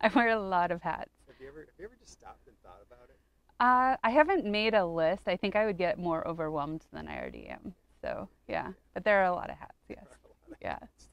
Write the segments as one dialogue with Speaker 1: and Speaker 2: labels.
Speaker 1: I wear a lot of hats.
Speaker 2: Have you ever just stopped and thought about it?
Speaker 1: I haven't made a list. I think I would get more overwhelmed than I already am. So, yeah. But there are a lot of hats, yes.
Speaker 2: There are a lot of
Speaker 1: Yeah.
Speaker 2: hats.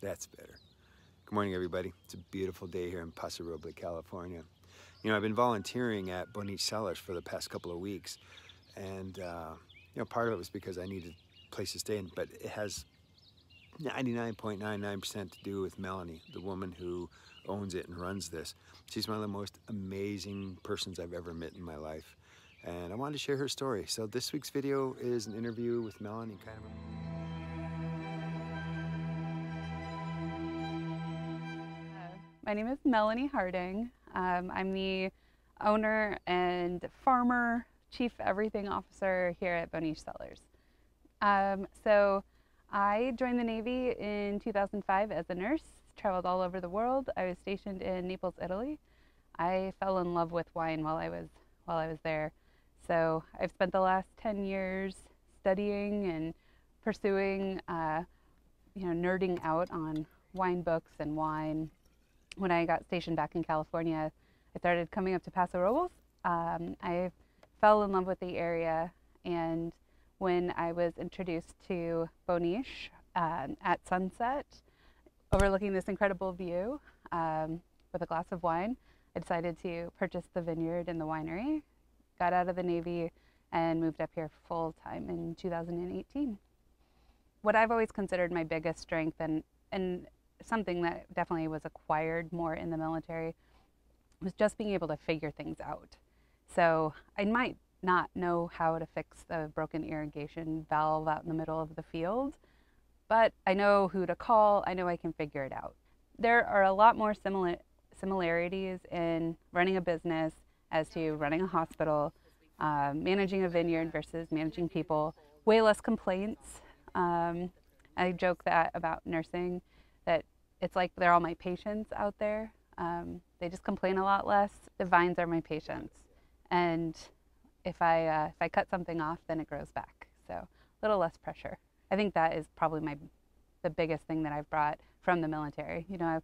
Speaker 2: That's better. Good morning, everybody. It's a beautiful day here in Paso Robles, California. You know, I've been volunteering at Bonich Cellars for the past couple of weeks, and part of it was because I needed a place to stay in, but it has 99.99% to do with Melani, the woman who owns it and runs this. She's one of the most amazing persons I've ever met in my life, and I wanted to share her story. So this week's video is an interview with Melani, kind of.
Speaker 1: My name is Melani Harding. I'm the owner and farmer, chief everything officer here at Bonich Cellars. So I joined the Navy in 2005 as a nurse, traveled all over the world. I was stationed in Naples, Italy. I fell in love with wine while I was there. So I've spent the last 10 years studying and pursuing, nerding out on wine books and wine. When I got stationed back in California, I started coming up to Paso Robles. I fell in love with the area, and when I was introduced to Bonich at sunset, overlooking this incredible view with a glass of wine, I decided to purchase the vineyard and the winery, got out of the Navy, and moved up here full time in 2018. What I've always considered my biggest strength and something that definitely was acquired more in the military was just being able to figure things out. So I might not know how to fix the broken irrigation valve out in the middle of the field, but I know who to call. I know I can figure it out. There are a lot more similarities in running a business as to running a hospital, managing a vineyard versus managing people, way less complaints. I joke that about nursing, that it's like they're all my patients out there. They just complain a lot less. The vines are my patients. And if I cut something off, then it grows back. So a little less pressure. I think that is probably the biggest thing that I've brought from the military. You know,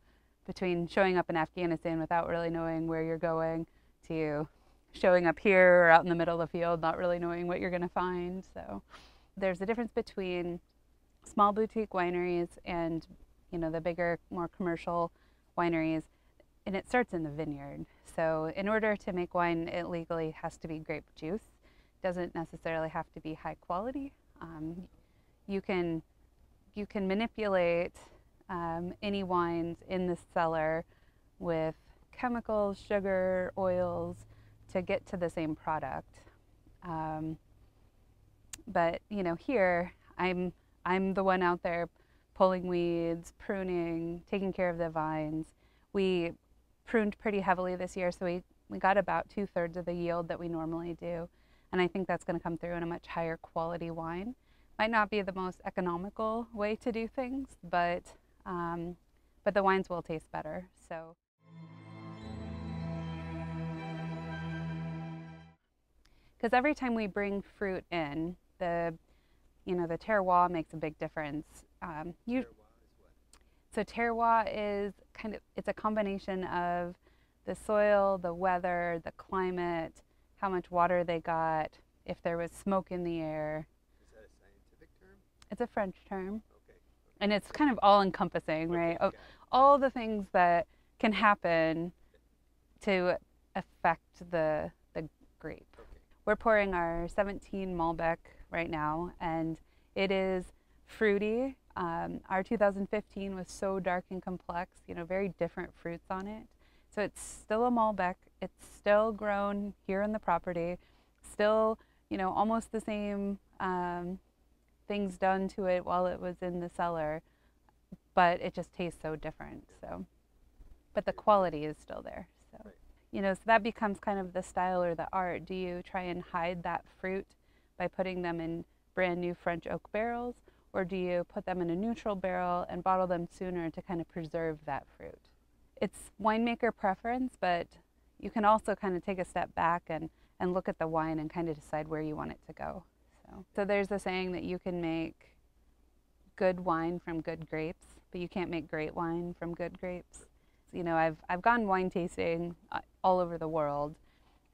Speaker 1: between showing up in Afghanistan without really knowing where you're going to showing up here or out in the middle of the field, not really knowing what you're going to find. So there's a difference between small boutique wineries and the bigger, more commercial wineries, and it starts in the vineyard. So in order to make wine, it legally has to be grape juice. It doesn't necessarily have to be high quality. You can manipulate any wines in the cellar with chemicals, sugar, oils to get to the same product. But here I'm the one out there pulling weeds, pruning, taking care of the vines. We pruned pretty heavily this year, so we got about 2/3 of the yield that we normally do. And I think that's going to come through in a much higher quality wine. Might not be the most economical way to do things, but the wines will taste better. So, because every time we bring fruit in, the terroir makes a big difference. So terroir is it's a combination of the soil, the weather, the climate, how much water they got, if there was smoke in the air.
Speaker 2: Is that a scientific term?
Speaker 1: It's a French term.
Speaker 2: Okay.
Speaker 1: And it's kind of all encompassing, right? All the things that can happen to affect the grape.
Speaker 2: Okay.
Speaker 1: We're pouring our 17 Malbec right now, and it is fruity. Our 2015 was so dark and complex, very different fruits on it. So it's still a Malbec. It's still grown here in the property. Still, almost the same things done to it while it was in the cellar, but it just tastes so different. So, but the quality is still there. So, so that becomes kind of the style or the art. Do you try and hide that fruit by putting them in brand new French oak barrels? Or do you put them in a neutral barrel and bottle them sooner to kind of preserve that fruit? It's winemaker preference, but you can also kind of take a step back and look at the wine and kind of decide where you want it to go. So there's a saying that you can make good wine from good grapes, but you can't make great wine from good grapes. You know, I've gone wine tasting all over the world,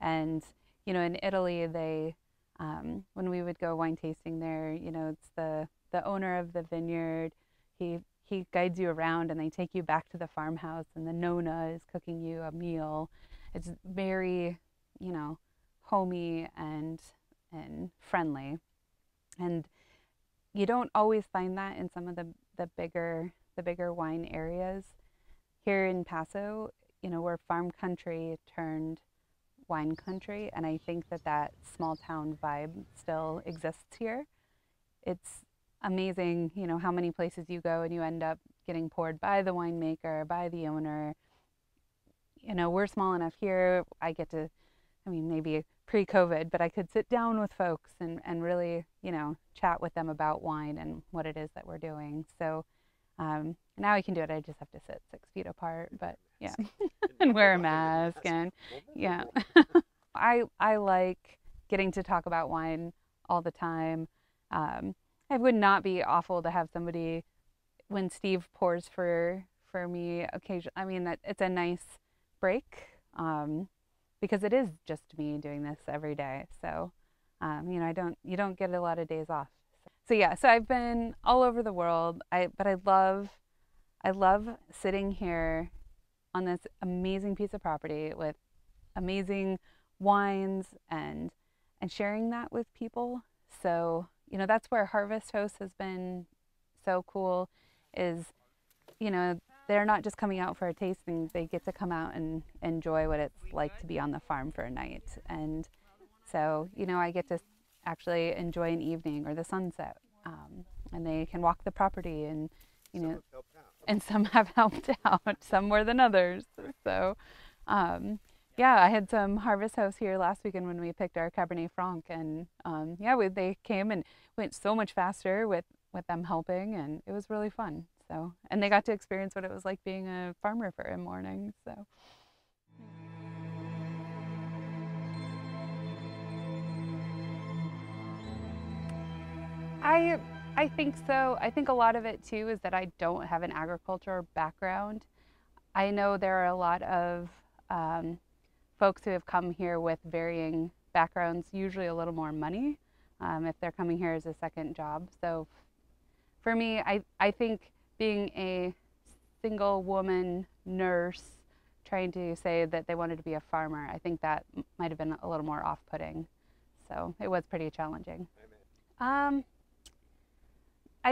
Speaker 1: and you know, in Italy, they when we would go wine tasting there, you know, it's the owner of the vineyard. He guides you around, and they take you back to the farmhouse, and the nonna is cooking you a meal. It's very, you know, homey and friendly, and you don't always find that in some of the bigger wine areas. Here in Paso, you know, we're farm country turned wine country, and I think that small town vibe still exists here. It's amazing, you know, how many places you go and you end up getting poured by the winemaker, by the owner. You know, we're small enough here, I get to, I mean, maybe pre-COVID, but I could sit down with folks and really, you know, chat with them about wine and what it is that we're doing. So now I can do it. I just have to sit 6 feet apart, but yeah, and wear a mask, and yeah. I like getting to talk about wine all the time. It would not be awful to have somebody, when Steve pours for me occasionally. I mean, that it's a nice break, because it is just me doing this every day. So, you know, you don't get a lot of days off. So yeah, so I've been all over the world. But I love sitting here on this amazing piece of property with amazing wines and sharing that with people. So, you know, that's where Harvest Host has been so cool, is, you know, they're not just coming out for a tasting, they get to come out and enjoy what it's like to be on the farm for a night. And so, you know, I get to actually enjoy an evening or the sunset, and they can walk the property, and, you know, and some have helped out, some more than others. So, yeah, I had some Harvest Hosts here last weekend when we picked our Cabernet Franc, and yeah, they came and went so much faster with them helping, and it was really fun. So, and they got to experience what it was like being a farmer for a morning. So. I think so. I think a lot of it too is that I don't have an agriculture background. I know there are a lot of folks who have come here with varying backgrounds, usually a little more money, if they're coming here as a second job. So for me, I think being a single woman nurse trying to say that they wanted to be a farmer, I think that might have been a little more off-putting. So it was pretty challenging. I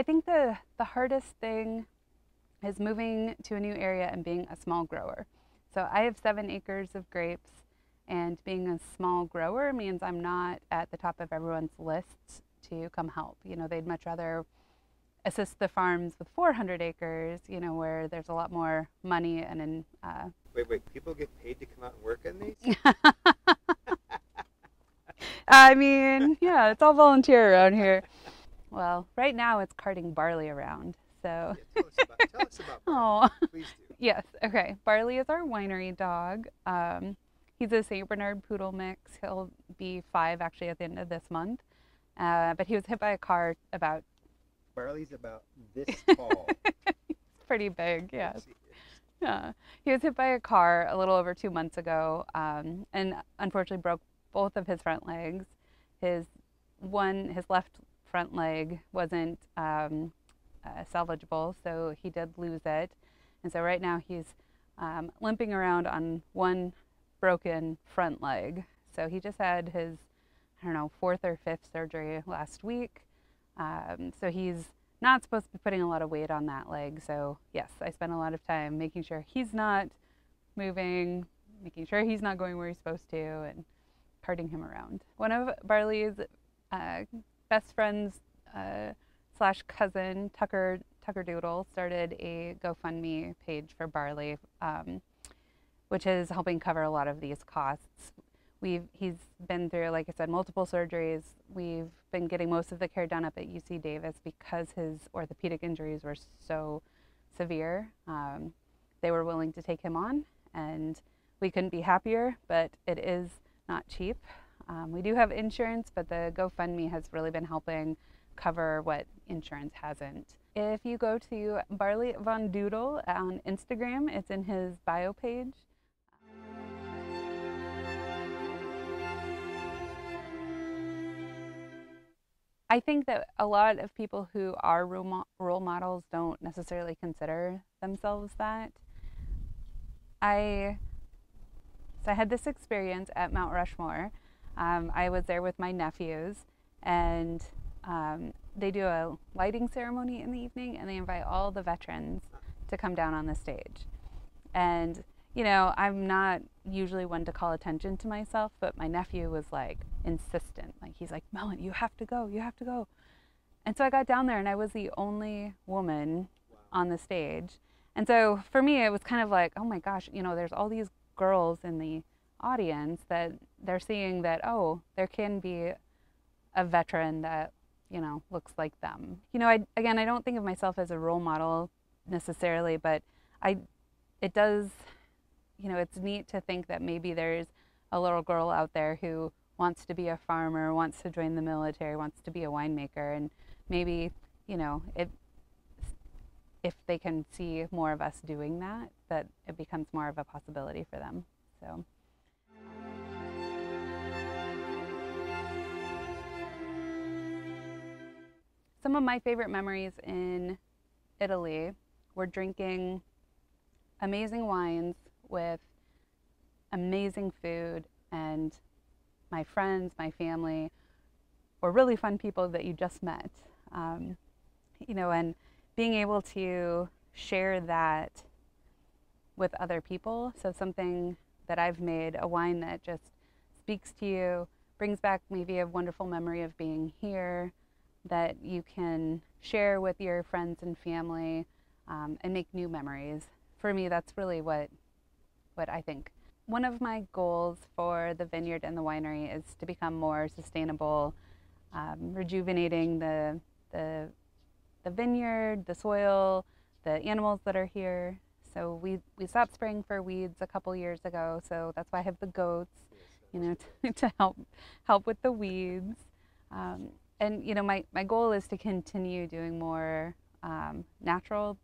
Speaker 1: think the hardest thing is moving to a new area and being a small grower. So I have 7 acres of grapes, and being a small grower means I'm not at the top of everyone's list to come help. You know, they'd much rather assist the farms with 400 acres, you know, where there's a lot more money and
Speaker 2: Wait, people get paid to come out and work on these?
Speaker 1: I mean, yeah, it's all volunteer around here. Well, right now it's carting barley around, so.
Speaker 2: Yeah, tell us about barley.
Speaker 1: Oh,
Speaker 2: Please do.
Speaker 1: yes, okay. Barley is our winery dog. He's a St. Bernard Poodle mix. He'll be 5 actually at the end of this month. But he was hit by a car about...
Speaker 2: Barley's about this tall.
Speaker 1: It's pretty big, yes. Yeah. He was hit by a car a little over 2 months ago, and unfortunately broke both of his front legs. His left front leg wasn't salvageable, so he did lose it. And so right now he's limping around on one broken front leg. So he just had his, I don't know, 4th or 5th surgery last week. So he's not supposed to be putting a lot of weight on that leg. So yes, I spent a lot of time making sure he's not moving, making sure he's not going where he's supposed to, and carting him around. One of Barley's best friends slash cousin, Tucker Doodle, started a GoFundMe page for Barley, which is helping cover a lot of these costs. He's been through, like I said, multiple surgeries. We've been getting most of the care done up at UC Davis because his orthopedic injuries were so severe. They were willing to take him on, and we couldn't be happier, but it is not cheap. We do have insurance, but the GoFundMe has really been helping cover what insurance hasn't. If you go to Barley Von Doodle on Instagram, it's in his bio page. I think that a lot of people who are role models don't necessarily consider themselves that. So I had this experience at Mount Rushmore. I was there with my nephews, and they do a lighting ceremony in the evening, and they invite all the veterans to come down on the stage. And, you know, I'm not usually one to call attention to myself, but my nephew was like insistent. Like, he's like, Melanie, you have to go, you have to go. And so I got down there, and I was the only woman on the stage. And so for me, it was kind of like, oh my gosh, you know, there's all these girls in the audience that they're seeing that, oh, there can be a veteran that, you know, looks like them. You know, I don't think of myself as a role model necessarily, but it does, you know, it's neat to think that maybe there's a little girl out there who wants to be a farmer, wants to join the military, wants to be a winemaker, and maybe, you know, if they can see more of us doing that, that it becomes more of a possibility for them. So. Some of my favorite memories in Italy were drinking amazing wines with amazing food, and my friends, my family, or really fun people that you just met. You know, and being able to share that with other people. So something that I've made, a wine that just speaks to you, brings back maybe a wonderful memory of being here, that you can share with your friends and family, and make new memories. For me, that's really what I think. One of my goals for the vineyard and the winery is to become more sustainable, rejuvenating the vineyard, the soil, the animals that are here. So we stopped spraying for weeds a couple years ago, so that's why I have the goats, you know, to help with the weeds. And you know, my goal is to continue doing more natural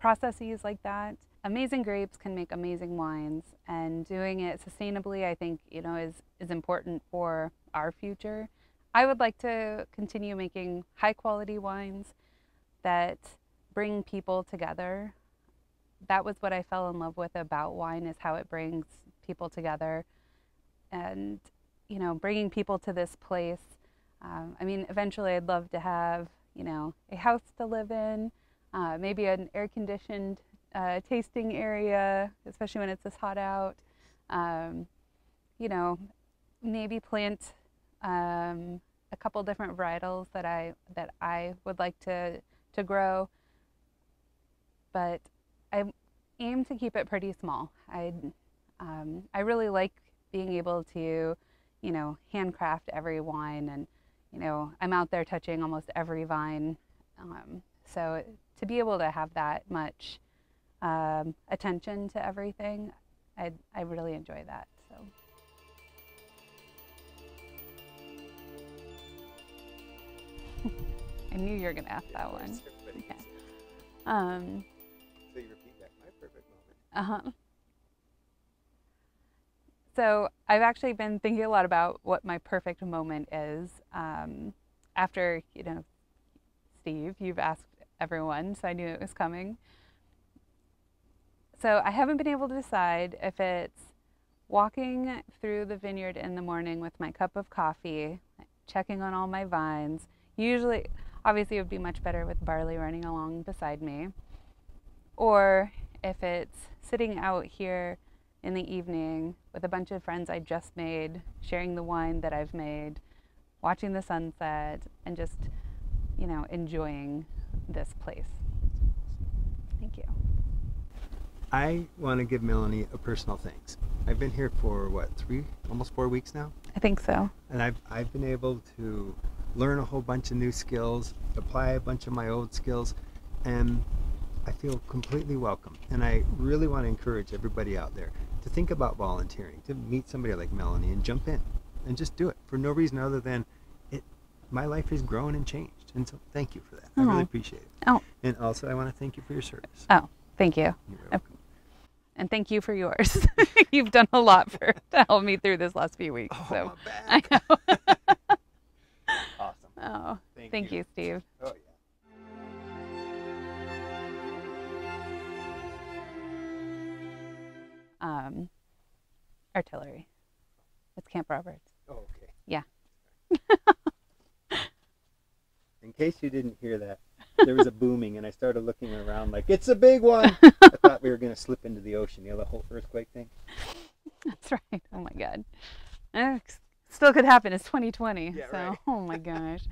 Speaker 1: processes like that. Amazing grapes can make amazing wines, and doing it sustainably, I think, you know, is important for our future. I would like to continue making high quality wines that bring people together. That was what I fell in love with about wine, is how it brings people together. And, you know, bringing people to this place. I mean, eventually I'd love to have, you know, a house to live in, maybe an air conditioned tasting area, especially when it's this hot out. You know, maybe plant a couple different varietals that I would like to grow, but I aim to keep it pretty small. I really like being able to, you know, handcraft every wine, and you know, I'm out there touching almost every vine, so to be able to have that much attention to everything, I really enjoy that. So. I knew you were going to ask that one. Okay.
Speaker 2: So you repeat that, my perfect moment.
Speaker 1: So I've actually been thinking a lot about what my perfect moment is. After, you know, Steve, you've asked everyone, so I knew it was coming. So I haven't been able to decide if it's walking through the vineyard in the morning with my cup of coffee, checking on all my vines. Usually, obviously it would be much better with barley running along beside me. Or if it's sitting out here in the evening with a bunch of friends I just made, sharing the wine that I've made, watching the sunset, and just, you know, enjoying this place. Thank you.
Speaker 2: I want to give Melanie a personal thanks. I've been here for what, almost 4 weeks now?
Speaker 1: I think so.
Speaker 2: And I've been able to learn a whole bunch of new skills, apply a bunch of my old skills, and I feel completely welcome. And I really want to encourage everybody out there to think about volunteering, to meet somebody like Melanie and jump in and just do it for no reason other than my life has grown and changed. And so thank you for that. I really appreciate it.
Speaker 1: Oh.
Speaker 2: And also I want to thank you for your service.
Speaker 1: Oh, thank you.
Speaker 2: You're welcome.
Speaker 1: And thank you for yours. You've done a lot to help me through this last few weeks.
Speaker 2: Oh,
Speaker 1: So
Speaker 2: my back.
Speaker 1: I know.
Speaker 2: Awesome.
Speaker 1: Oh, thank you, Steve.
Speaker 2: Oh, yeah.
Speaker 1: Artillery. It's Camp Roberts.
Speaker 2: Oh, okay.
Speaker 1: Yeah.
Speaker 2: In case you didn't hear that, there was a booming, and I started looking around like, it's a big one. I thought we were going to slip into the ocean. You know, the whole earthquake thing?
Speaker 1: That's right. Oh, my God. Still could happen. It's 2020.
Speaker 2: Yeah,
Speaker 1: so,
Speaker 2: right.
Speaker 1: oh, my gosh.